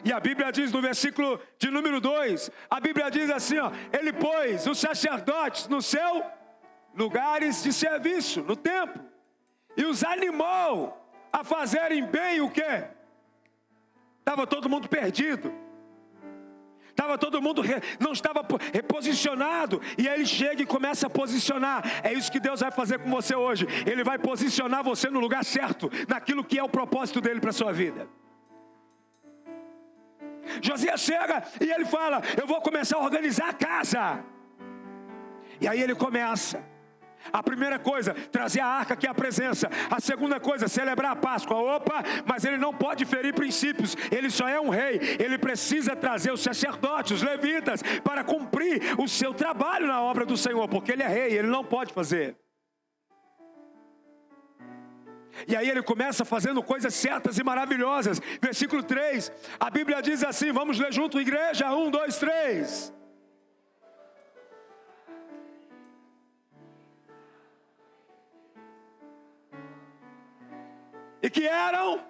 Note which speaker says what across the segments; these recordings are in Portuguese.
Speaker 1: E a Bíblia diz no versículo de número 2, a Bíblia diz assim, ó, ele pôs os sacerdotes no seu lugares de serviço, no templo, e os animou a fazerem bem o quê? Estava todo mundo perdido. Estava todo mundo, não estava reposicionado. E aí ele chega e começa a posicionar. É isso que Deus vai fazer com você hoje. Ele vai posicionar você no lugar certo, naquilo que é o propósito dele para a sua vida. Josias chega e ele fala, eu vou começar a organizar a casa. E aí ele começa. A primeira coisa, trazer a arca, que é a presença. A segunda coisa, celebrar a Páscoa. Opa, mas ele não pode ferir princípios. Ele só é um rei. Ele precisa trazer os sacerdotes, os levitas, para cumprir o seu trabalho na obra do Senhor, porque ele é rei, ele não pode fazer. E aí ele começa fazendo coisas certas e maravilhosas. Versículo 3, a Bíblia diz assim, vamos ler junto, igreja, 1, 2, 3. E que eram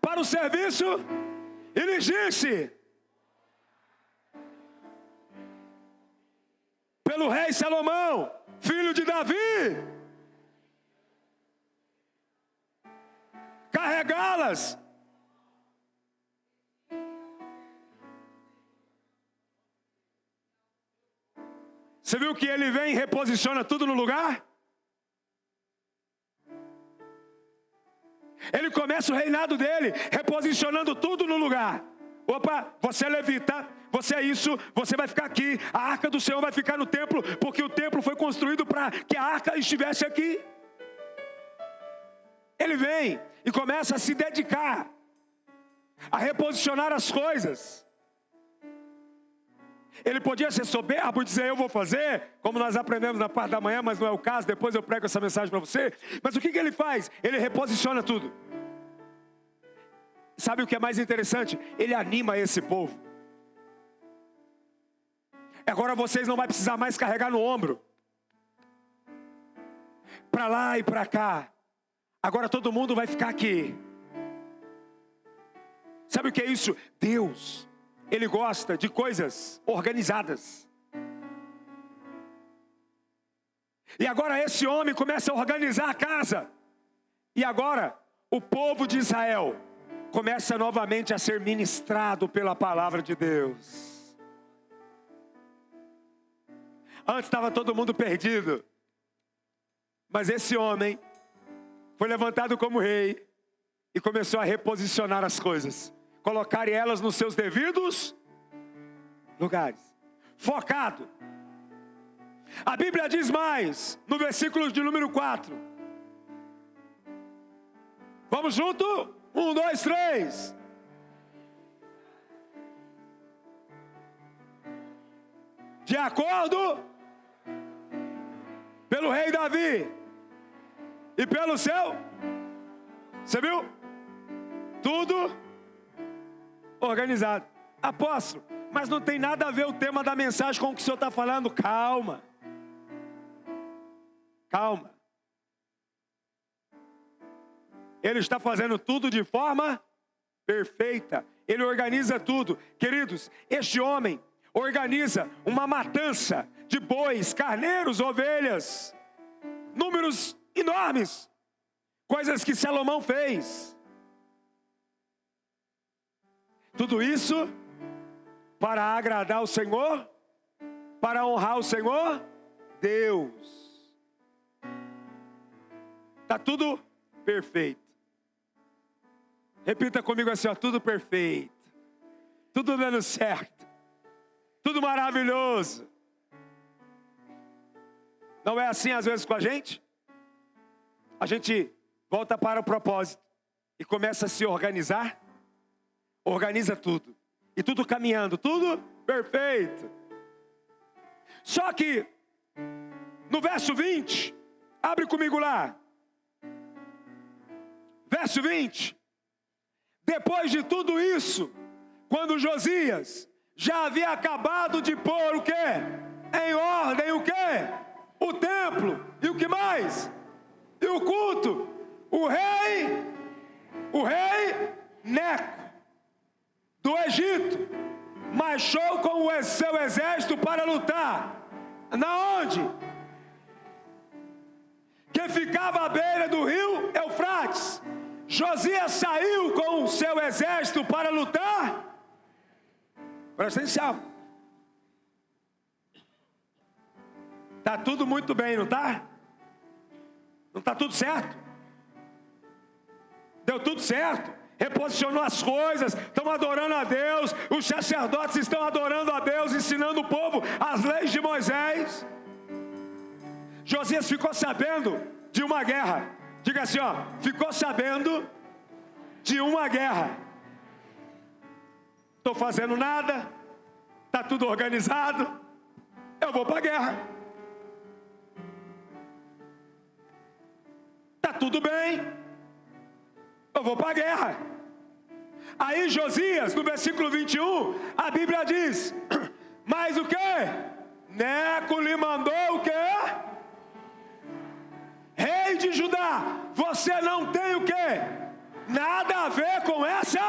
Speaker 1: para o serviço, e lhes disse, pelo rei Salomão, filho de Davi, carregá-las. Você viu que ele vem e reposiciona tudo no lugar? Ele começa o reinado dele, reposicionando tudo no lugar. Opa, você é levita, você é isso, você vai ficar aqui. A arca do Senhor vai ficar no templo, porque o templo foi construído para que a arca estivesse aqui. Ele vem e começa a se dedicar, a reposicionar as coisas. Ele podia ser soberbo e dizer, eu vou fazer, como nós aprendemos na parte da manhã, mas não é o caso, depois eu prego essa mensagem para você. Mas o que ele faz? Ele reposiciona tudo. Sabe o que é mais interessante? Ele anima esse povo. Agora vocês não vão precisar mais carregar no ombro, para lá e para cá. Agora todo mundo vai ficar aqui. Sabe o que é isso? Deus, Ele gosta de coisas organizadas. E agora esse homem começa a organizar a casa. E agora o povo de Israel começa novamente a ser ministrado pela palavra de Deus. Antes estava todo mundo perdido. Mas esse homem foi levantado como rei e começou a reposicionar as coisas. Colocar elas nos seus devidos lugares. Focado. A Bíblia diz mais, no versículo de número 4. Vamos junto? 1, 2, 3. De acordo pelo rei Davi e pelo seu, você viu? Tudo organizado. Apóstolo, mas não tem nada a ver o tema da mensagem com o que o senhor está falando. Calma. Calma. Ele está fazendo tudo de forma perfeita. Ele organiza tudo. Queridos, este homem organiza uma matança de bois, carneiros, ovelhas. Números enormes. Coisas que Salomão fez. Tudo isso para agradar o Senhor, para honrar o Senhor, Deus. Está tudo perfeito. Repita comigo assim, ó, tudo perfeito. Tudo dando certo. Tudo maravilhoso. Não é assim às vezes com a gente? A gente volta para o propósito e começa a se organizar. Organiza tudo. E tudo caminhando, tudo perfeito. Só que, no verso 20, abre comigo lá. Verso 20. Depois de tudo isso, quando Josias já havia acabado de pôr o quê? Em ordem o quê? O templo. E o que mais? E o culto. O rei Neco do Egito, marchou com o seu exército para lutar. Na onde? Que ficava à beira do rio Eufrates. Josias saiu com o seu exército para lutar. Presta atenção. Está tudo muito bem, não está? Não está tudo certo? Deu tudo certo. Reposicionou as coisas, estão adorando a Deus. Os sacerdotes estão adorando a Deus, ensinando o povo as leis de Moisés. Josias ficou sabendo de uma guerra. Diga assim, ó, ficou sabendo de uma guerra. Estou fazendo nada, está tudo organizado, eu vou para a guerra. Está tudo bem, eu vou para a guerra. Aí Josias, no versículo 21, a Bíblia diz, mas o quê? Neco lhe mandou o quê? Rei de Judá, você não tem o quê? Nada a ver com essa?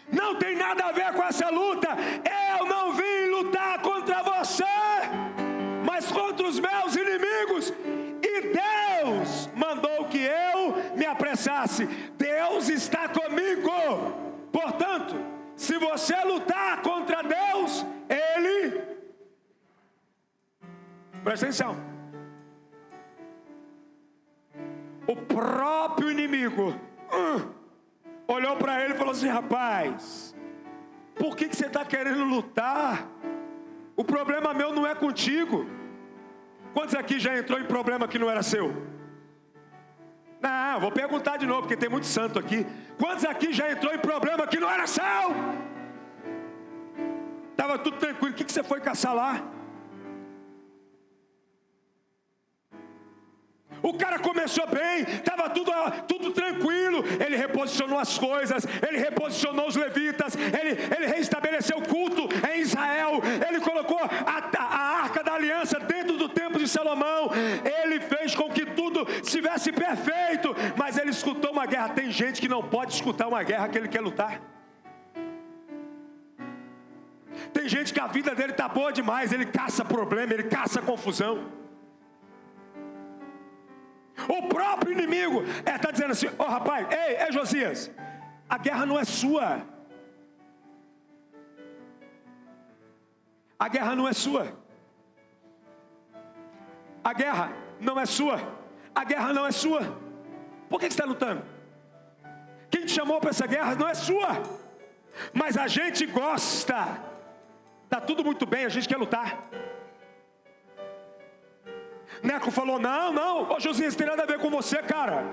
Speaker 1: Não tem nada a ver com essa luta. Eu não vim lutar contra você, mas contra os meus inimigos. E Deus mandou que eu me apressasse. Deus está comigo. Portanto, se você lutar contra Deus, Ele... Presta atenção. O próprio inimigo olhou para ele e falou assim, rapaz, por que você está querendo lutar? O problema meu não é contigo. Quantos aqui já entrou em problema que não era seu? Não, vou perguntar de novo, porque tem muito santo aqui. Quantos aqui já entrou em problema que não era seu? Estava tudo tranquilo, o que você foi caçar lá? O cara começou bem, estava tudo tranquilo. Ele reposicionou as coisas, ele reposicionou os levitas, ele reestabeleceu o culto em Israel. Ele colocou a arca da aliança dentro do templo de Salomão. Ele fez com que tudo estivesse perfeito. Mas ele escutou uma guerra. Tem gente que não pode escutar uma guerra que ele quer lutar. Tem gente que a vida dele está boa demais, ele caça problema, ele caça confusão. O próprio inimigo está dizendo assim, ó rapaz, ei Josias, a guerra não é sua. A guerra não é sua. A guerra não é sua. A guerra não é sua. Por que você está lutando? Quem te chamou para essa guerra não é sua. Mas a gente gosta. Está tudo muito bem, a gente quer lutar. Neco falou, não, ô Josias, não tem nada a ver com você, cara.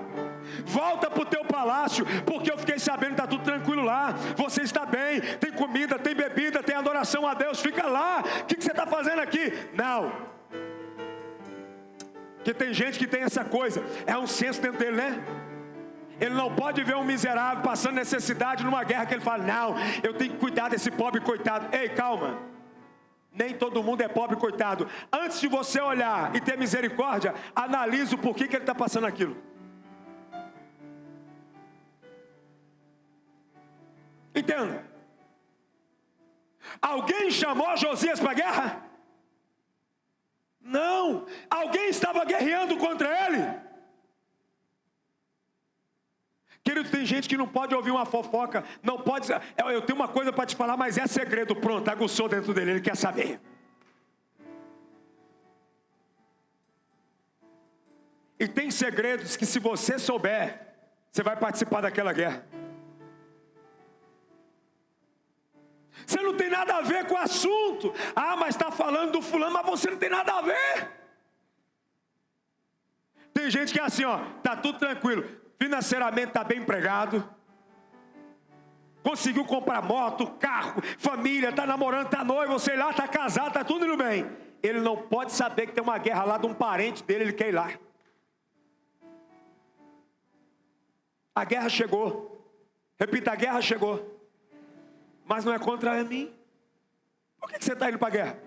Speaker 1: Volta para o teu palácio, porque eu fiquei sabendo que está tudo tranquilo lá. Você está bem, tem comida, tem bebida, tem adoração a Deus, fica lá. O que você está fazendo aqui? Não. Porque tem gente que tem essa coisa, é um senso dentro dele, né? Ele não pode ver um miserável passando necessidade numa guerra que ele fala, não, eu tenho que cuidar desse pobre coitado. Ei, calma. Nem todo mundo é pobre, coitado. Antes de você olhar e ter misericórdia, analise o porquê que ele está passando aquilo. Entenda. Alguém chamou Josias para a guerra? Não. Alguém estava guerreando contra ele? Querido, tem gente que não pode ouvir uma fofoca, não pode dizer, eu tenho uma coisa para te falar, mas é segredo, pronto, aguçou dentro dele, ele quer saber. E tem segredos que se você souber, você vai participar daquela guerra. Você não tem nada a ver com o assunto. Ah, mas está falando do fulano, mas você não tem nada a ver. Tem gente que é assim, ó, está tudo tranquilo. Financeiramente está bem empregado, conseguiu comprar moto, carro, família, está namorando, está noivo, sei lá, está casado, está tudo indo bem. Ele não pode saber que tem uma guerra lá de um parente dele, ele quer ir lá. A guerra chegou, repita, a guerra chegou, mas não é contra mim. Por que você está indo para a guerra?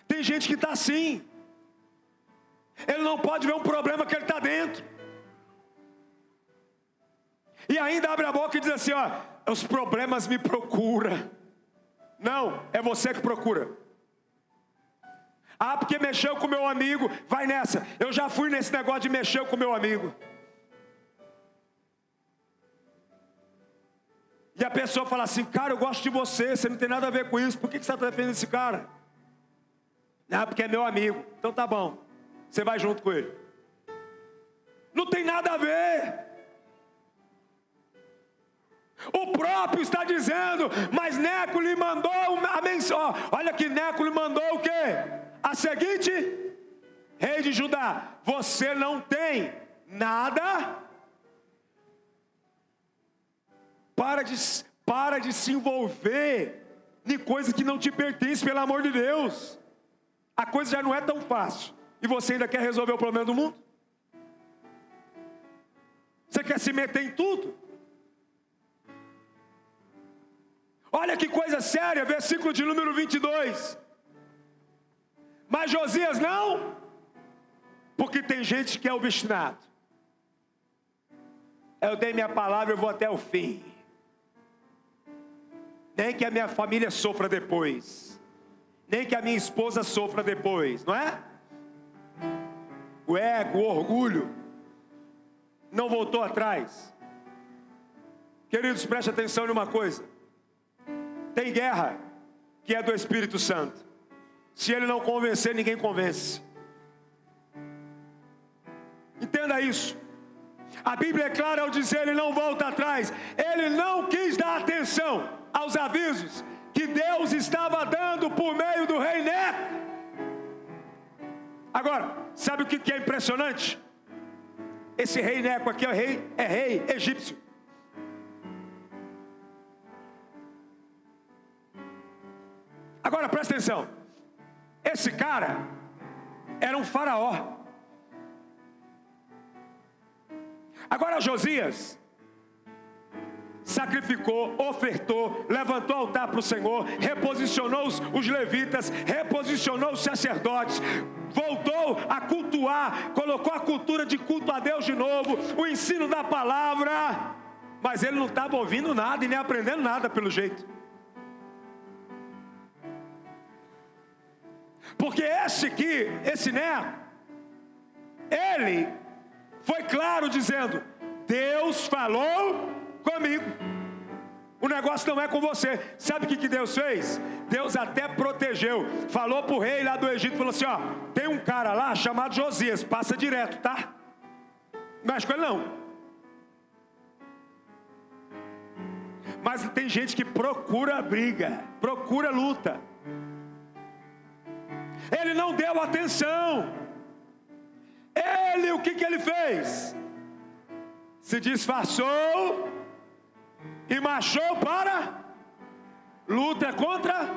Speaker 1: Tem gente que está assim. Ele não pode ver um problema que ele está dentro. E ainda abre a boca e diz assim, ó, os problemas me procuram. Não, é você que procura. Ah, porque mexeu com meu amigo, vai nessa. Eu já fui nesse negócio de mexer com meu amigo. E a pessoa fala assim, cara, eu gosto de você, você não tem nada a ver com isso, por que você está defendendo esse cara? Ah, porque é meu amigo. Então tá bom, você vai junto com ele. Não tem nada a ver. O próprio está dizendo, mas Neco lhe mandou a mensagem. Olha que Neco lhe mandou o quê? A seguinte, rei de Judá, você não tem nada. Para de se envolver em coisas que não te pertencem, pelo amor de Deus. A coisa já não é tão fácil. E você ainda quer resolver o problema do mundo? Você quer se meter em tudo? Olha que coisa séria, versículo de número 22. Mas Josias não, porque tem gente que é obstinado. Eu dei minha palavra, eu vou até o fim. Nem que a minha família sofra depois. Nem que a minha esposa sofra depois, não é? O ego, o orgulho, não voltou atrás. Queridos, preste atenção numa coisa. Tem guerra que é do Espírito Santo. Se ele não convencer, ninguém convence. Entenda isso. A Bíblia é clara ao dizer, ele não volta atrás. Ele não quis dar atenção aos avisos que Deus estava dando por meio do rei Neco. Agora, sabe o que é impressionante? Esse rei Neco aqui é rei egípcio. Agora presta atenção. Esse cara era um faraó. Agora Josias sacrificou, ofertou, levantou altar para o Senhor, reposicionou os levitas, reposicionou os sacerdotes, voltou a cultuar, colocou a cultura de culto a Deus de novo, o ensino da palavra, mas ele não estava ouvindo nada e nem aprendendo nada pelo jeito. Porque esse Neco, ele foi claro dizendo, Deus falou comigo. O negócio não é com você. Sabe o que Deus fez? Deus até protegeu. Falou para o rei lá do Egito, falou assim, ó, tem um cara lá chamado Josias, passa direto, tá? Não mexe com ele não. Mas tem gente que procura briga, procura luta. Ele não deu atenção. Ele, o que ele fez? Se disfarçou e marchou para luta contra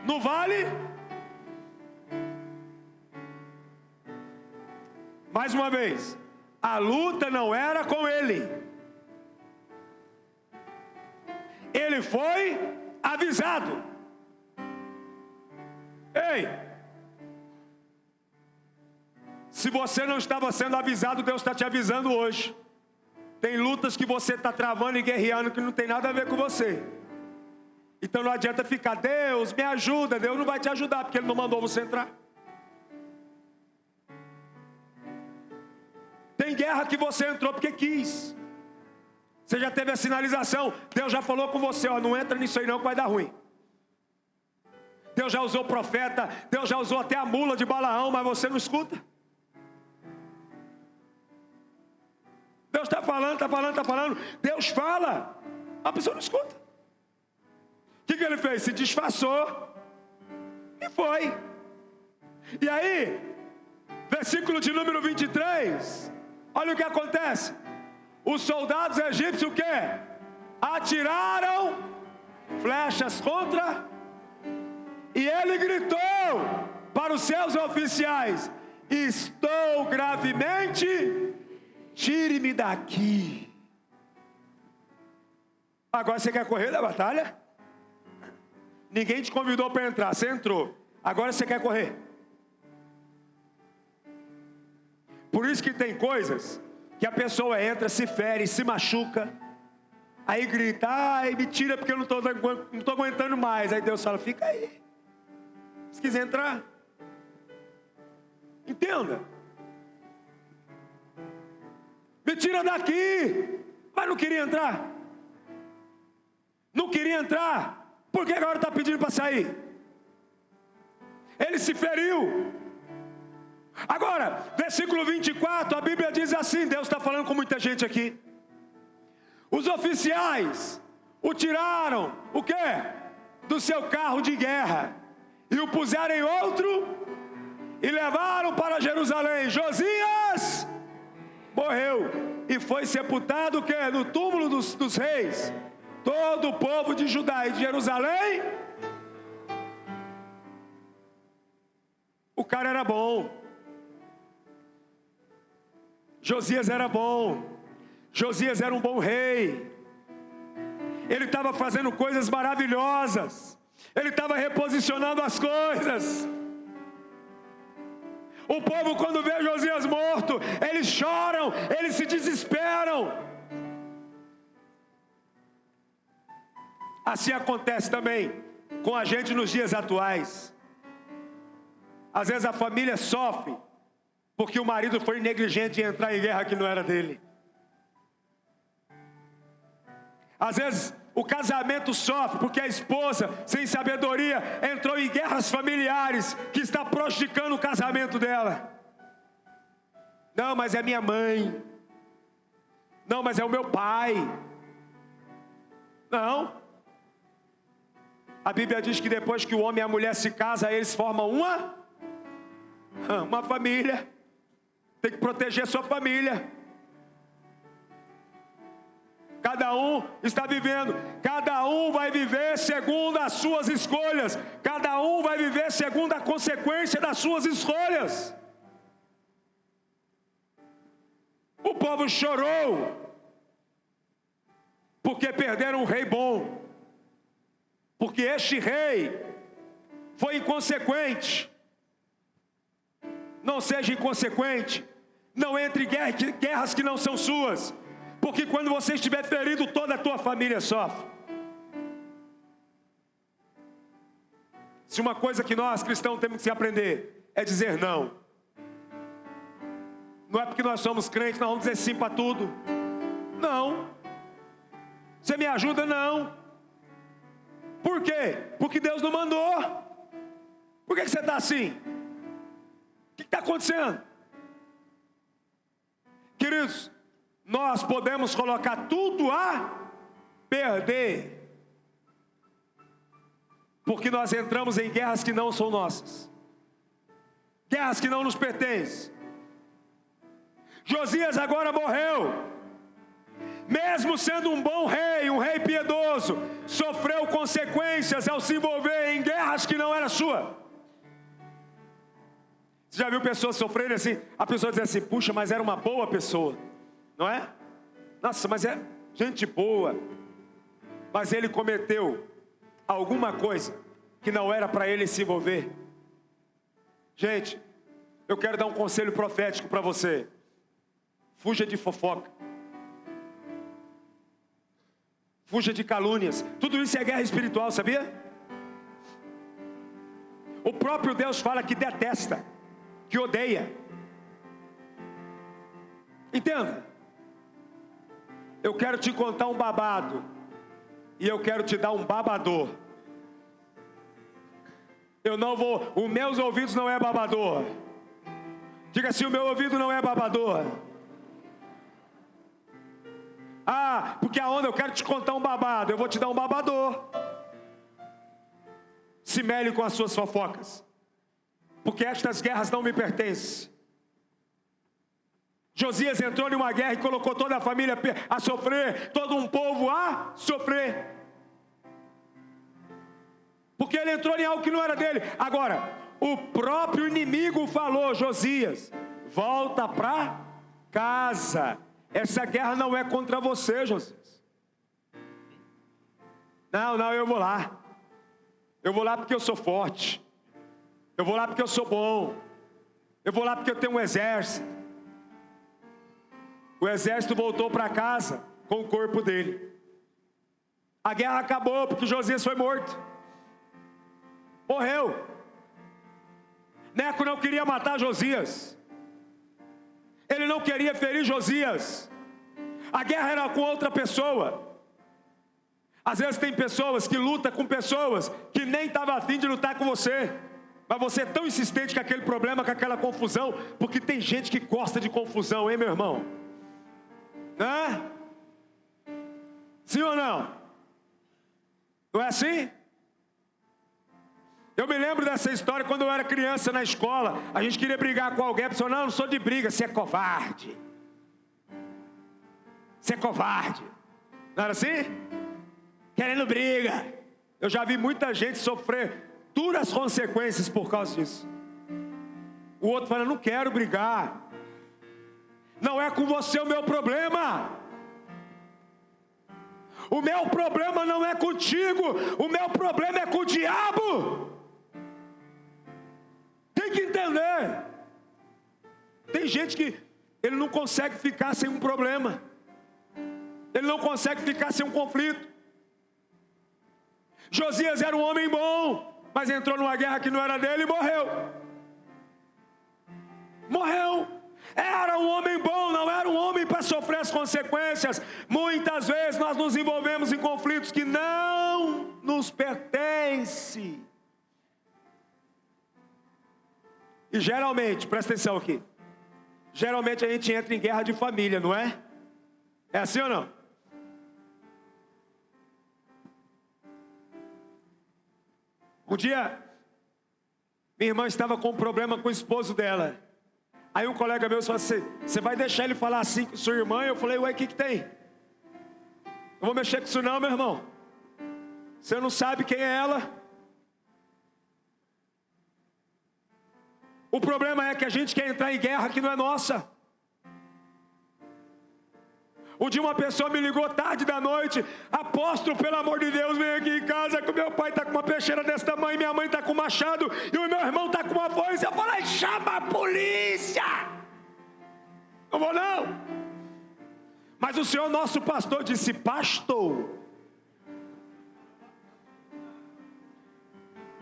Speaker 1: no vale. Mais uma vez, a luta não era com ele. Ele foi avisado. Ei, se você não estava sendo avisado, Deus está te avisando hoje. Tem lutas que você está travando e guerreando que não tem nada a ver com você. Então não adianta ficar, Deus me ajuda. Deus não vai te ajudar, porque Ele não mandou você entrar. Tem guerra que você entrou porque quis. Você já teve a sinalização. Deus já falou com você, ó, não entra nisso aí não que vai dar ruim. Deus já usou profeta, Deus já usou até a mula de Balaão, mas você não escuta. Deus está falando. Deus fala, a pessoa não escuta. O que ele fez? Se disfarçou e foi. E aí, versículo de número 23, olha o que acontece. Os soldados egípcios o quê? Atiraram flechas contra, e ele gritou para os seus oficiais, estou gravemente, tire-me daqui. Agora você quer correr da batalha? Ninguém te convidou para entrar, você entrou. Agora você quer correr. Por isso que tem coisas que a pessoa entra, se fere, se machuca, Aí grita, ai, me tira porque eu não estou aguentando mais. Aí Deus fala, fica aí. Se quiser entrar. Entenda. Me tira daqui. Mas não queria entrar. Não queria entrar. Por que agora está pedindo para sair? Ele se feriu. Agora, versículo 24, a Bíblia diz assim, Deus está falando com muita gente aqui. Os oficiais o tiraram, o quê? Do seu carro de guerra. E o puseram em outro e levaram para Jerusalém. Josias morreu e foi sepultado o quê? No túmulo dos reis. Todo o povo de Judá e de Jerusalém. O cara era bom. Josias era bom. Josias era um bom rei. Ele estava fazendo coisas maravilhosas. Ele estava reposicionando as coisas. O povo, quando vê Josias morto, eles choram, eles se desesperam. Assim acontece também com a gente nos dias atuais. Às vezes a família sofre porque o marido foi negligente em entrar em guerra que não era dele. Às vezes o casamento sofre porque a esposa, sem sabedoria, entrou em guerras familiares que está prejudicando o casamento dela. Não, mas é minha mãe. Não, mas é o meu pai. Não. A Bíblia diz que depois que o homem e a mulher se casam, eles formam uma família. Tem que proteger sua família. Cada um está vivendo. Cada um vai viver segundo as suas escolhas. Cada um vai viver segundo a consequência das suas escolhas. O povo chorou porque perderam um rei bom. Porque este rei foi inconsequente. Não seja inconsequente. Não entre em guerras que não são suas. Porque quando você estiver ferido, toda a tua família sofre. Se uma coisa que nós cristãos temos que aprender é dizer não. Não é porque nós somos crentes, nós vamos dizer sim para tudo. Não. Você me ajuda? Não. Por quê? Porque Deus não mandou. Por que você está assim? O que está acontecendo? Queridos, nós podemos colocar tudo a perder, porque nós entramos em guerras que não são nossas, guerras que não nos pertencem. Josias agora morreu, mesmo sendo um bom rei, um rei piedoso, sofreu consequências ao se envolver em guerras que não era sua. Você já viu pessoas sofrerem assim? A pessoa diz assim, puxa, mas era uma boa pessoa, não é? Nossa, mas é gente boa. Mas ele cometeu alguma coisa que não era para ele se envolver. Gente, eu quero dar um conselho profético para você. Fuja de fofoca. Fuja de calúnias. Tudo isso é guerra espiritual, sabia? O próprio Deus fala que detesta, que odeia. Entenda. Eu quero te contar um babado. E eu quero te dar um babador. Eu não vou, os meus ouvidos não é babador. Diga assim, o meu ouvido não é babador. Ah, porque a onda, eu quero te contar um babado. Eu vou te dar um babador. Se mele com as suas fofocas. Porque estas guerras não me pertencem. Josias entrou em uma guerra e colocou toda a família a sofrer, todo um povo a sofrer. Porque ele entrou em algo que não era dele. Agora, o próprio inimigo falou, Josias, volta para casa. Essa guerra não é contra você, Josias. Não, eu vou lá. Eu vou lá porque eu sou forte. Eu vou lá porque eu sou bom. Eu vou lá porque eu tenho um exército. O exército voltou para casa com o corpo dele. A guerra acabou porque Josias foi morto. Morreu. Neco não queria matar Josias. Ele não queria ferir Josias. A guerra era com outra pessoa. Às vezes tem pessoas que lutam com pessoas que nem estavam a fim de lutar com você. Mas você é tão insistente com aquele problema, com aquela confusão, porque tem gente que gosta de confusão, hein, meu irmão? Hã? Sim ou não? Não é assim? Eu me lembro dessa história quando eu era criança na escola. A gente queria brigar com alguém, a pessoa, não sou de briga, você é covarde. Você é covarde. Não era assim? Querendo briga. Eu já vi muita gente sofrer duras consequências por causa disso. O outro fala, não quero brigar. Não é com você o meu problema. O meu problema não é contigo. O meu problema é com o diabo. Tem que entender. Tem gente que ele não consegue ficar sem um problema. Ele não consegue ficar sem um conflito. Josias era um homem bom, mas entrou numa guerra que não era dele e morreu. Morreu. Era um homem bom, não era um homem para sofrer as consequências. Muitas vezes nós nos envolvemos em conflitos que não nos pertencem. E geralmente, presta atenção aqui, geralmente a gente entra em guerra de família, não é? É assim ou não? Um dia, minha irmã estava com um problema com o esposo dela. Aí um colega meu falou assim, você vai deixar ele falar assim com sua irmã? Eu falei, ué, o que tem? Não vou mexer com isso não, meu irmão. Você não sabe quem é ela. O problema é que a gente quer entrar em guerra que não é nossa. Um dia uma pessoa me ligou tarde da noite, apóstolo, pelo amor de Deus, vem aqui em casa que o meu pai está com uma peixeira desse tamanho, minha mãe está com um machado e o meu irmão está com uma foice. Eu falei, chama a polícia. Não vou não. Mas o senhor nosso pastor disse, pastor,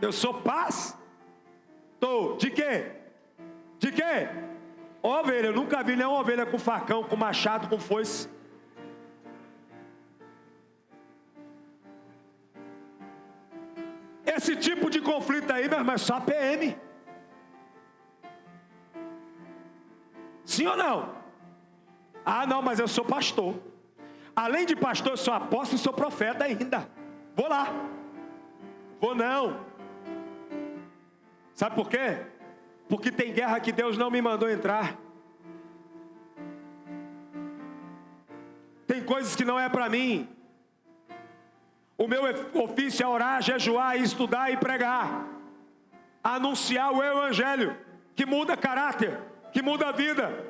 Speaker 1: eu sou pastor. De quê? De quê? Ovelha, eu nunca vi nenhuma ovelha com facão, com machado, com foice. Esse tipo de conflito aí, meu irmão, é só PM. Sim ou não? Ah, não, mas eu sou pastor. Além de pastor, eu sou apóstolo e sou profeta ainda. Vou lá. Vou não. Sabe por quê? Porque tem guerra que Deus não me mandou entrar. Tem coisas que não é para mim. O meu ofício é orar, jejuar, estudar e pregar. Anunciar o evangelho, que muda caráter, que muda a vida.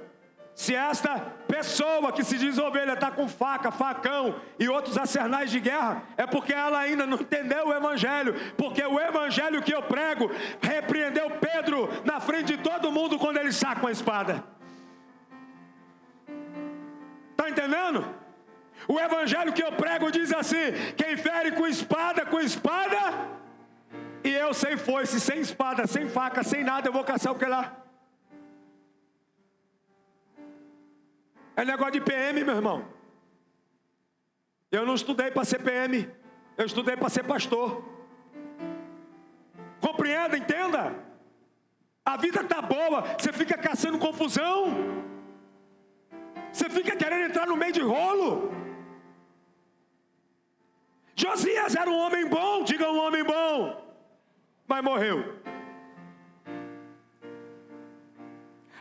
Speaker 1: Se esta pessoa que se diz ovelha está com faca, facão e outros arsenais de guerra, é porque ela ainda não entendeu o evangelho. Porque o evangelho que eu prego repreendeu Pedro na frente de todo mundo quando ele saca a espada. Está entendendo? O evangelho que eu prego diz assim, quem fere com espada, e eu sem foice, sem espada, sem faca, sem nada, eu vou caçar o que lá? É negócio de PM, meu irmão. Eu não estudei para ser PM, eu estudei para ser pastor. Compreenda, entenda. A vida está boa, você fica caçando confusão. Você fica querendo entrar no meio de rolo. Josias era um homem bom, diga um homem bom, mas morreu.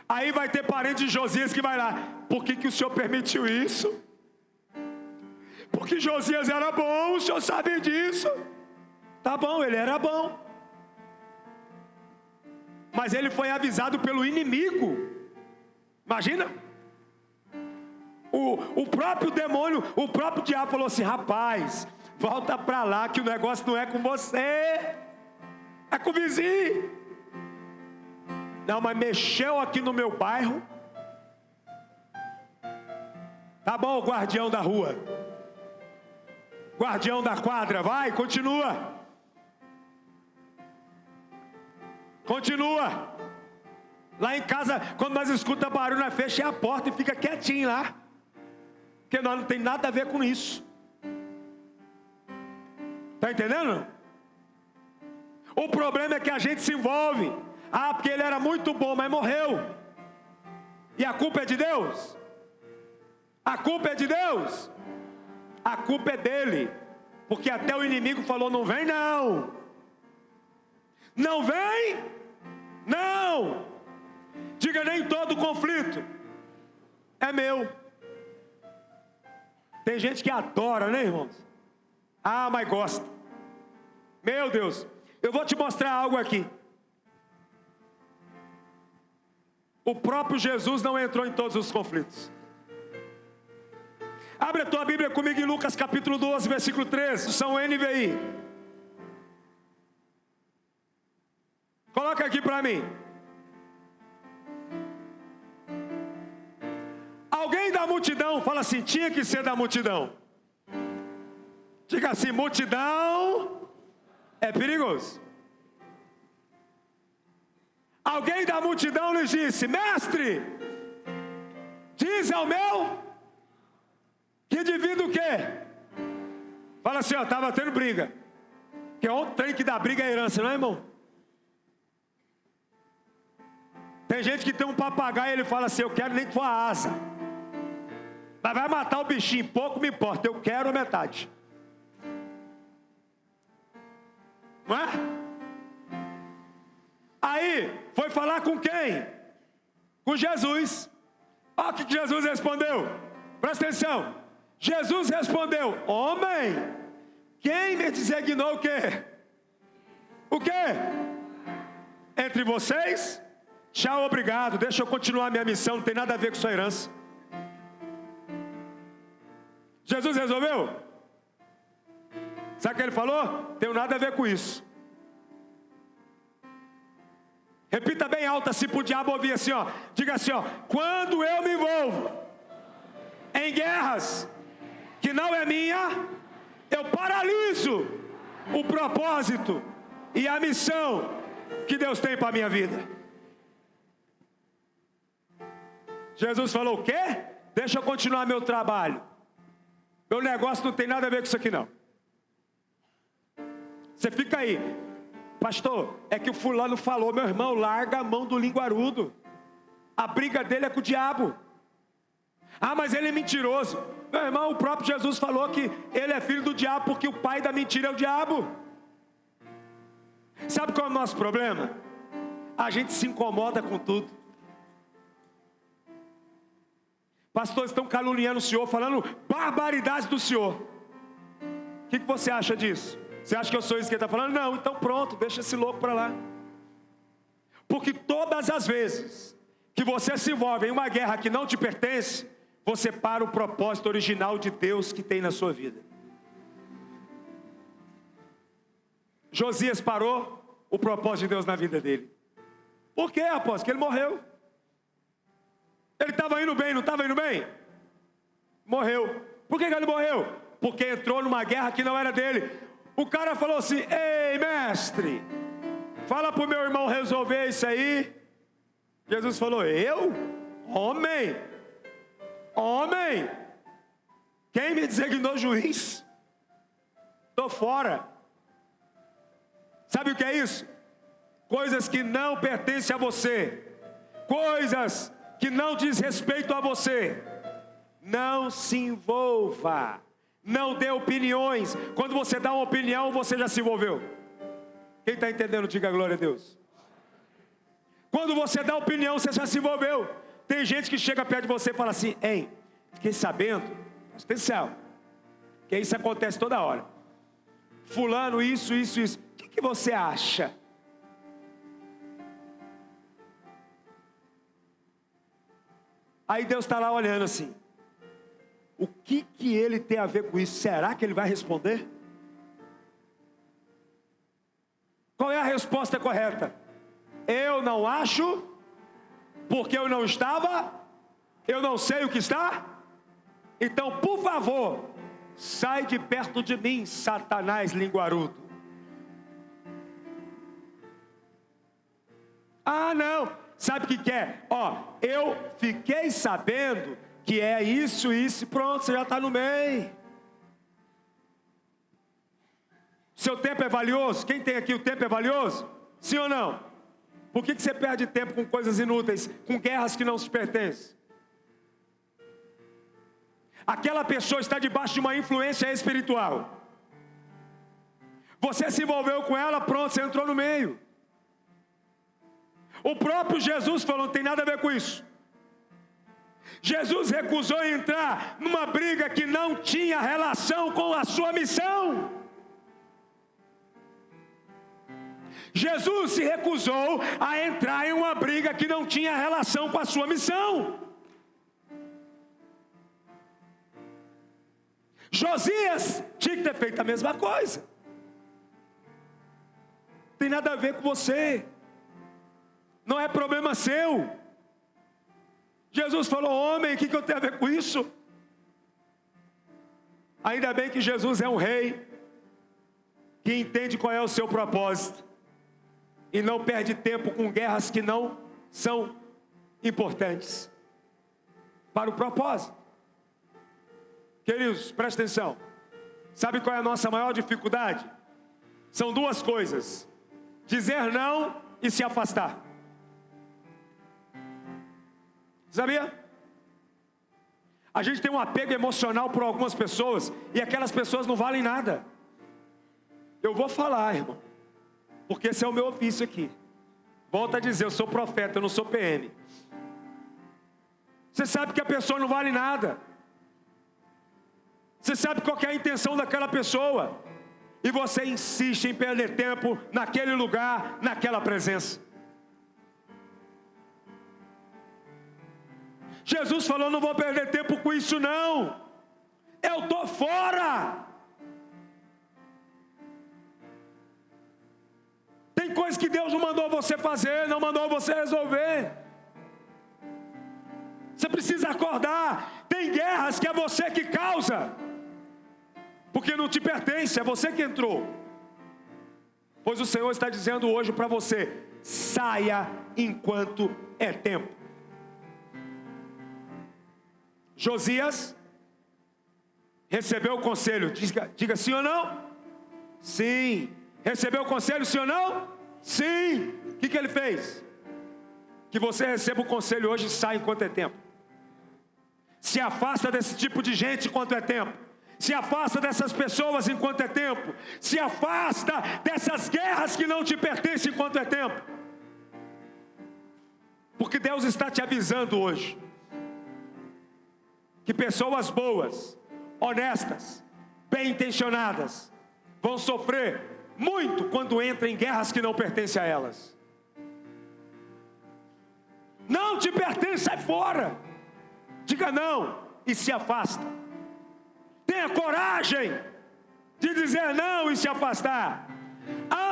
Speaker 1: Aí vai ter parente de Josias que vai lá, por que o senhor permitiu isso? Porque Josias era bom, o senhor sabe disso. Tá bom, ele era bom, mas ele foi avisado pelo inimigo. Imagina. O próprio demônio, o próprio diabo falou assim, rapaz, volta para lá que o negócio não é com você, é com o vizinho. Não, mas mexeu aqui no meu bairro. Tá bom, guardião da rua. Guardião da quadra, vai, continua. Continua. Lá em casa, quando nós escutamos barulho, nós fechamos a porta e fica quietinho lá. Porque nós não tem nada a ver com isso. Está entendendo? O problema é que a gente se envolve. Ah, porque ele era muito bom, mas morreu. E a culpa é de Deus? A culpa é de Deus? A culpa é dele. Porque até o inimigo falou, não vem não. Não vem? Não. Diga, nem todo conflito é meu. Tem gente que adora, né, irmãos? Ah, mas gosta. Meu Deus, eu vou te mostrar algo aqui. O próprio Jesus não entrou em todos os conflitos. Abre a tua Bíblia comigo em Lucas capítulo 12, versículo 13, São NVI. Coloca aqui para mim. Alguém da multidão, fala assim, tinha que ser da multidão. Diga assim, multidão é perigoso. Alguém da multidão lhes disse, mestre, diz ao meu, que divide o quê? Fala assim, ó, estava tendo briga. Que é outro trem que dá briga é herança, não é, irmão? Tem gente que tem um papagaio e ele fala assim, eu quero nem tua asa. Mas vai matar o bichinho, pouco me importa, eu quero a metade. Não é? Aí, foi falar com quem? Com Jesus. Olha o que Jesus respondeu. Presta atenção. Jesus respondeu, homem, quem me designou o quê? O quê? Entre vocês? Tchau, obrigado, deixa eu continuar minha missão, não tem nada a ver com sua herança. Jesus resolveu? Sabe o que ele falou? Tem nada a ver com isso. Repita bem alto assim para o diabo ouvir assim, ó. Diga assim, ó. Quando eu me envolvo em guerras que não é minha, eu paraliso o propósito e a missão que Deus tem para a minha vida. Jesus falou, o quê? Deixa eu continuar meu trabalho. Meu negócio não tem nada a ver com isso aqui não. Você fica aí. Pastor, é que o fulano falou, meu irmão, larga a mão do linguarudo. A briga dele é com o diabo. Ah, mas ele é mentiroso. Meu irmão, o próprio Jesus falou que ele é filho do diabo porque o pai da mentira é o diabo. Sabe qual é o nosso problema? A gente se incomoda com tudo. Pastores estão caluniando o senhor, falando barbaridades do senhor. O que você acha disso? Você acha que eu sou isso que ele está falando? Não, então pronto, deixa esse louco para lá. Porque todas as vezes que você se envolve em uma guerra que não te pertence, você para o propósito original de Deus que tem na sua vida. Josias parou o propósito de Deus na vida dele. Por quê, apóstolo? Porque ele morreu. Ele estava indo bem, não estava indo bem? Morreu. Por que ele morreu? Porque entrou numa guerra que não era dele. O cara falou assim, ei mestre, fala para o meu irmão resolver isso aí. Jesus falou, eu? Homem? Homem? Quem me designou juiz? Estou fora. Sabe o que é isso? Coisas que não pertencem a você. Coisas que não diz respeito a você. Não se envolva. Não dê opiniões. Quando você dá uma opinião, você já se envolveu. Quem está entendendo, diga glória a Deus. Quando você dá opinião, você já se envolveu. Tem gente que chega perto de você e fala assim, ei, fiquei sabendo, presta atenção, que isso acontece toda hora. Fulano, isso. O que você acha? Aí Deus está lá olhando assim. O que ele tem a ver com isso? Será que ele vai responder? Qual é a resposta correta? Eu não acho, porque eu não estava, eu não sei o que está. Então, por favor, sai de perto de mim, Satanás linguarudo. Ah, não, sabe o que é? Eu fiquei sabendo que é isso, pronto, você já está no meio. Seu tempo é valioso? Quem tem aqui o tempo é valioso? Sim ou não? Por que você perde tempo com coisas inúteis, com guerras que não se pertencem? Aquela pessoa está debaixo de uma influência espiritual. Você se envolveu com ela, pronto, você entrou no meio. O próprio Jesus falou, não tem nada a ver com isso. Jesus recusou entrar numa briga que não tinha relação com a sua missão. Jesus se recusou a entrar em uma briga que não tinha relação com a sua missão. Josias tinha que ter feito a mesma coisa. Não tem nada a ver com você. Não é problema seu. Jesus falou, homem, o que eu tenho a ver com isso? Ainda bem que Jesus é um rei que entende qual é o seu propósito e não perde tempo com guerras que não são importantes para o propósito. Queridos, presta atenção. Sabe qual é a nossa maior dificuldade? São duas coisas: dizer não e se afastar. Sabia? A gente tem um apego emocional por algumas pessoas e aquelas pessoas não valem nada. Eu vou falar, irmão, porque esse é o meu ofício aqui. Volto a dizer, eu sou profeta, eu não sou PM. Você sabe que a pessoa não vale nada. Você sabe qual que é a intenção daquela pessoa. E você insiste em perder tempo naquele lugar, naquela presença. Jesus falou, não vou perder tempo com isso não. Eu estou fora. Tem coisas que Deus não mandou você fazer, não mandou você resolver. Você precisa acordar. Tem guerras que é você que causa, porque não te pertence, é você que entrou. Pois o Senhor está dizendo hoje para você, saia enquanto é tempo. Josias recebeu o conselho, diga sim ou não? Sim. Recebeu o conselho, sim ou não? Sim. O que ele fez? Que você receba o conselho hoje e saia enquanto é tempo. Se afasta desse tipo de gente enquanto é tempo. Se afasta dessas pessoas enquanto é tempo. Se afasta dessas guerras que não te pertencem enquanto é tempo. Porque Deus está te avisando hoje que pessoas boas, honestas, bem intencionadas vão sofrer muito quando entram em guerras que não pertencem a elas. Não te pertence, sai fora. Diga não e se afasta. Tenha coragem de dizer não e se afastar.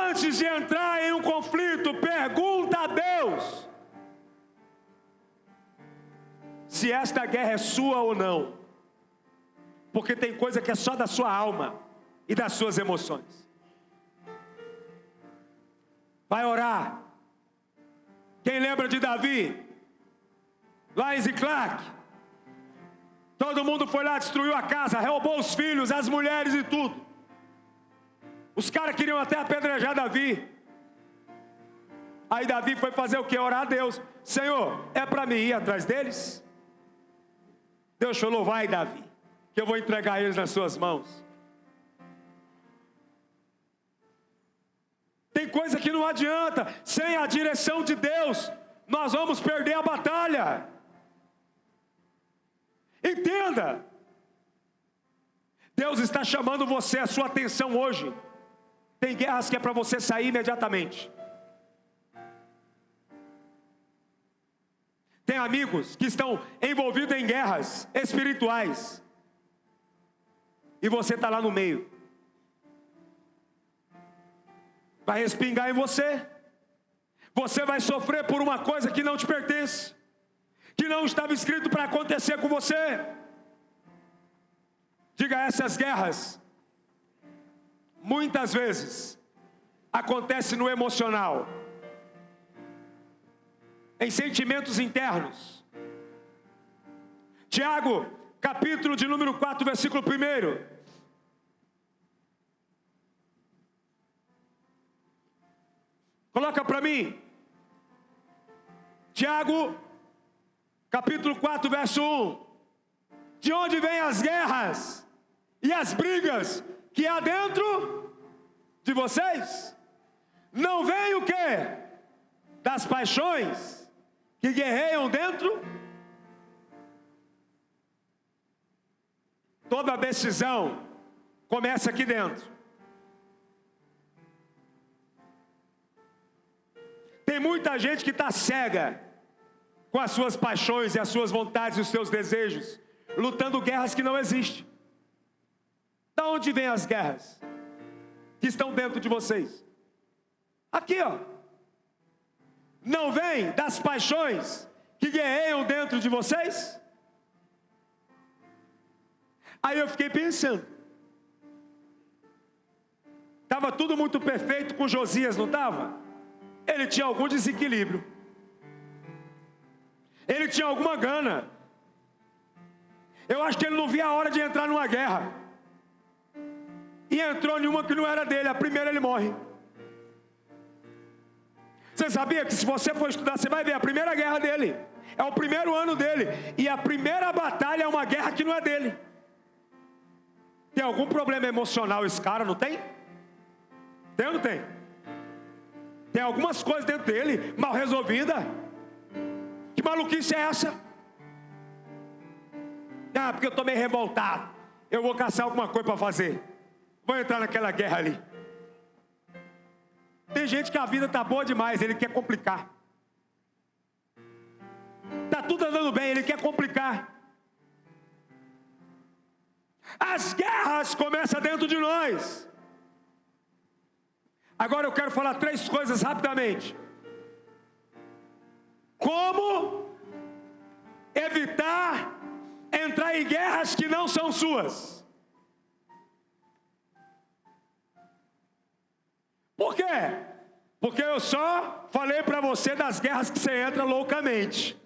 Speaker 1: Antes de entrar em um conflito, pergunta a Deus se esta guerra é sua ou não. Porque tem coisa que é só da sua alma e das suas emoções. Vai orar. Quem lembra de Davi? Lá em Ziclac. Todo mundo foi lá, destruiu a casa, roubou os filhos, as mulheres e tudo. Os caras queriam até apedrejar Davi. Aí Davi foi fazer o que? Orar a Deus. Senhor, é para mim ir atrás deles? Deus falou, vai Davi, que eu vou entregar eles nas suas mãos. Tem coisa que não adianta. Sem a direção de Deus, nós vamos perder a batalha. Entenda. Deus está chamando você, a sua atenção hoje. Tem guerras que é para você sair imediatamente. Tem amigos que estão envolvidos em guerras espirituais. E você está lá no meio. Vai respingar em você. Você vai sofrer por uma coisa que não te pertence, que não estava escrito para acontecer com você. Diga, essas guerras, muitas vezes, acontecem no emocional, em sentimentos internos. Tiago, capítulo de número 4, versículo 1. Coloca para mim. Tiago, capítulo 4, verso 1. De onde vêm as guerras e as brigas que há dentro de vocês? Não vem o quê? Das paixões que guerreiam dentro? Toda decisão começa aqui dentro. Tem muita gente que está cega com as suas paixões e as suas vontades e os seus desejos, lutando guerras que não existem. Da onde vêm as guerras que estão dentro de vocês? Aqui, ó. Não vem das paixões que guerreiam dentro de vocês? Aí eu fiquei pensando. Estava tudo muito perfeito com Josias, não estava? Ele tinha algum desequilíbrio. Ele tinha alguma gana. Eu acho que ele não via a hora de entrar numa guerra. E entrou em uma que não era dele. A primeira ele morre. Você sabia que se você for estudar, você vai ver a primeira guerra dele. É o primeiro ano dele. E a primeira batalha é uma guerra que não é dele. Tem algum problema emocional esse cara, não tem? Tem ou não tem? Tem algumas coisas dentro dele mal resolvidas. Que maluquice é essa? Ah, porque eu estou meio revoltado. Eu vou caçar alguma coisa para fazer. Vou entrar naquela guerra ali. Tem gente que a vida está boa demais, ele quer complicar. Está tudo andando bem, ele quer complicar. As guerras começam dentro de nós. Agora eu quero falar 3 coisas rapidamente. Como evitar entrar em guerras que não são suas? Por quê? Porque eu só falei para você das guerras que você entra loucamente.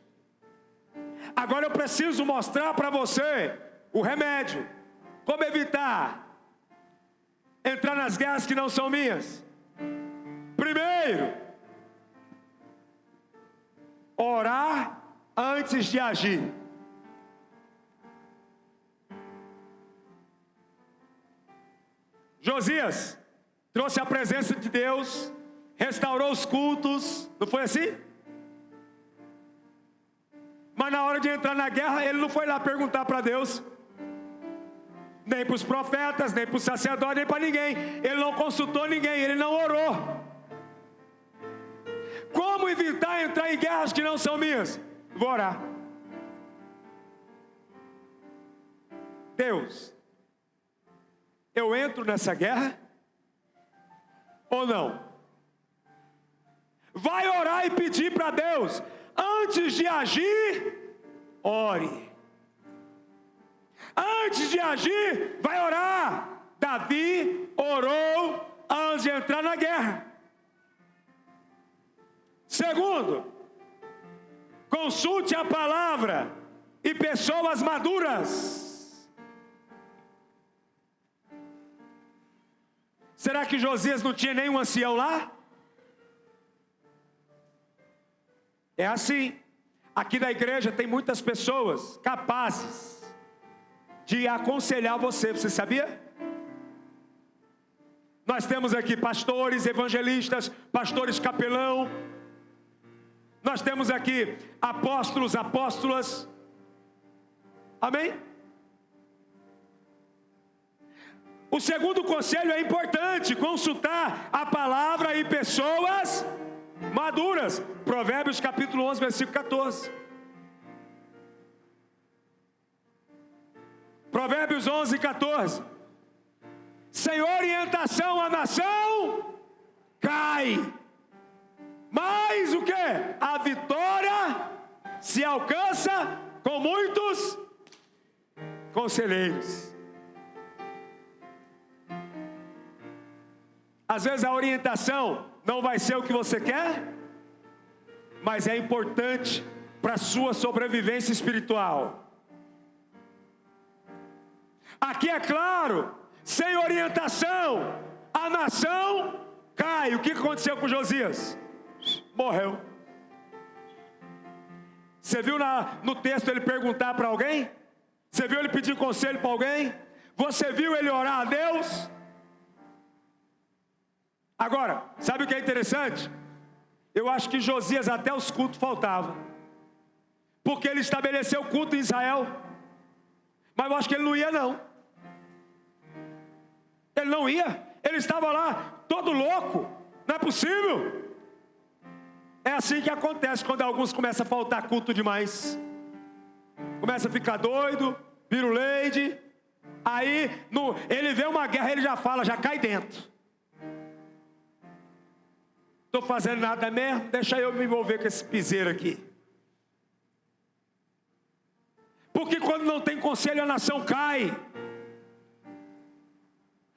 Speaker 1: Agora eu preciso mostrar para você o remédio. Como evitar entrar nas guerras que não são minhas? Primeiro, orar antes de agir. Josias trouxe a presença de Deus, restaurou os cultos, não foi assim? Mas na hora de entrar na guerra, ele não foi lá perguntar para Deus, nem para os profetas, nem para os sacerdotes, nem para ninguém. Ele não consultou ninguém, ele não orou. Como evitar entrar em guerras que não são minhas? Vou orar. Deus, eu entro nessa guerra ou não? Vai orar e pedir para Deus. Antes de agir, ore. Antes de agir, vai orar. Davi orou antes de entrar na guerra. Segundo, consulte a palavra e pessoas maduras. Será que Josias não tinha nenhum ancião lá? É assim. Aqui na igreja tem muitas pessoas capazes de aconselhar você sabia? Nós temos aqui pastores, evangelistas, pastores capelão. Nós temos aqui apóstolos, apóstolas. Amém? O segundo conselho é importante, consultar a palavra e pessoas maduras. Provérbios capítulo 11, versículo 14. Provérbios 11, 14. Sem orientação a nação cai, mas o que? A vitória se alcança com muitos conselheiros. Às vezes a orientação não vai ser o que você quer, mas é importante para a sua sobrevivência espiritual. Aqui é claro, sem orientação, a nação cai. O que aconteceu com Josias? Morreu. Você viu no texto ele perguntar para alguém? Você viu ele pedir conselho para alguém? Você viu ele orar a Deus? Agora, sabe o que é interessante? Eu acho que Josias até os cultos faltavam, porque ele estabeleceu culto em Israel, mas eu acho que ele não ia não. Ele não ia, ele estava lá todo louco, não é possível. É assim que acontece quando alguns começam a faltar culto demais. Começa a ficar doido, vira o leide, aí ele vê uma guerra, ele já fala, já cai dentro. Estou fazendo nada mesmo, deixa eu me envolver com esse piseiro aqui. Porque quando não tem conselho a nação cai.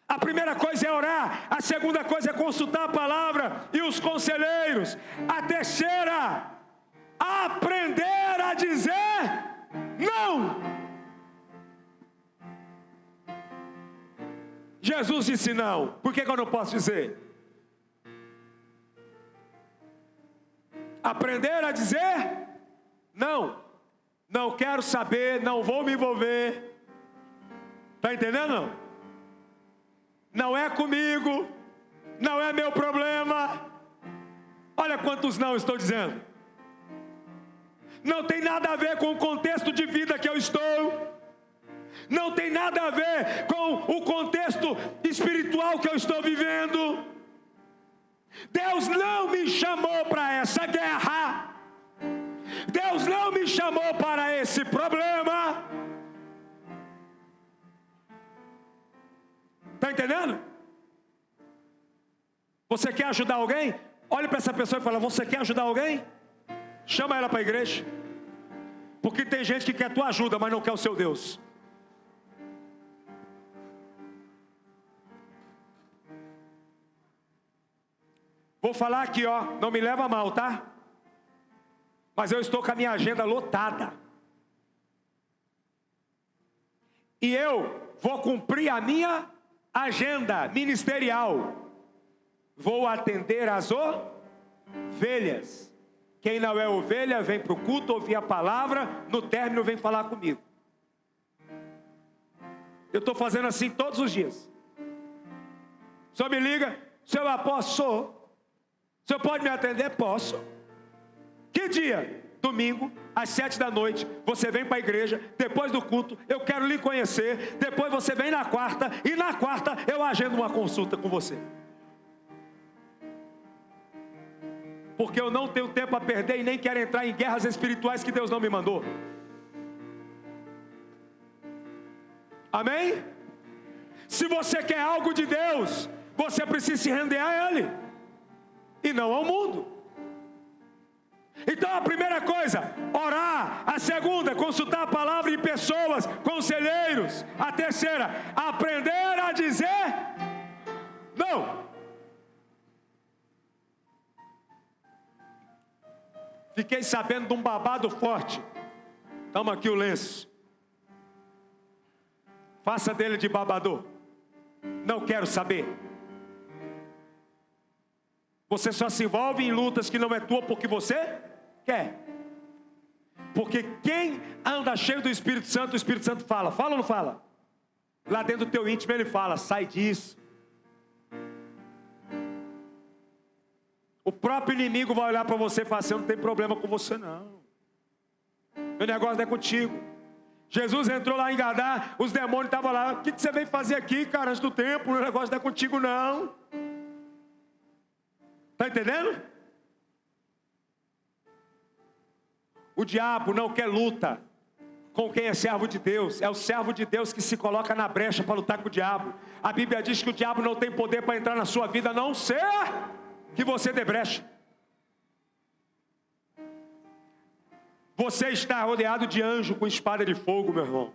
Speaker 1: A primeira coisa é orar, a segunda coisa é consultar a palavra e os conselheiros. A terceira, aprender a dizer não. Jesus disse não, por que eu não posso dizer? Aprender a dizer não. Não quero saber, não vou me envolver. Está entendendo não? Não é comigo, não é meu problema. Olha quantos não estou dizendo. Não tem nada a ver com o contexto de vida que eu estou. Não tem nada a ver com o contexto espiritual que eu estou vivendo. Deus não me chamou para essa guerra. Deus não me chamou para esse problema. Está entendendo? Você quer ajudar alguém? Olhe para essa pessoa e fala, você quer ajudar alguém? Chama ela para a igreja. Porque tem gente que quer a tua ajuda, mas não quer o seu Deus. Vou falar aqui, ó, não me leva a mal, tá? Mas eu estou com a minha agenda lotada. E eu vou cumprir a minha agenda ministerial. Vou atender as ovelhas. Quem não é ovelha vem para o culto ouvir a palavra, no término vem falar comigo. Eu estou fazendo assim todos os dias. O senhor me liga, seu apóstolo, o senhor pode me atender? Posso. Que dia? Domingo, às 7 da noite, você vem para a igreja, depois do culto, eu quero lhe conhecer, depois você vem na quarta, e na quarta eu agendo uma consulta com você. Porque eu não tenho tempo a perder e nem quero entrar em guerras espirituais que Deus não me mandou. Amém? Se você quer algo de Deus, você precisa se render a Ele, e não ao mundo. Então a primeira coisa, orar. A segunda, consultar a palavra em pessoas, conselheiros. A terceira, aprender a dizer não. Fiquei sabendo de um babado forte. Toma aqui o lenço. Faça dele de babador. Não quero saber. Você só se envolve em lutas que não é tua porque você quer. Porque quem anda cheio do Espírito Santo, o Espírito Santo fala. Fala ou não fala? Lá dentro do teu íntimo ele fala, sai disso. O próprio inimigo vai olhar para você e falar assim, eu não tenho problema com você não. Meu negócio não é contigo. Jesus entrou lá em Gadá, os demônios estavam lá. O que você veio fazer aqui, cara, antes do tempo? Meu negócio não é contigo não. Está entendendo? O diabo não quer luta com quem é servo de Deus. É o servo de Deus que se coloca na brecha para lutar com o diabo. A Bíblia diz que o diabo não tem poder para entrar na sua vida, a não ser que você dê brecha. Você está rodeado de anjo com espada de fogo, meu irmão.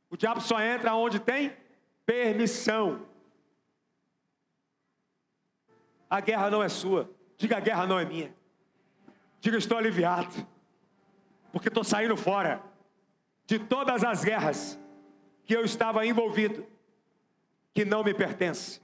Speaker 1: O diabo só entra onde tem permissão. A guerra não é sua. Diga, a guerra não é minha. Diga, estou aliviado, porque estou saindo fora de todas as guerras que eu estava envolvido, que não me pertencem.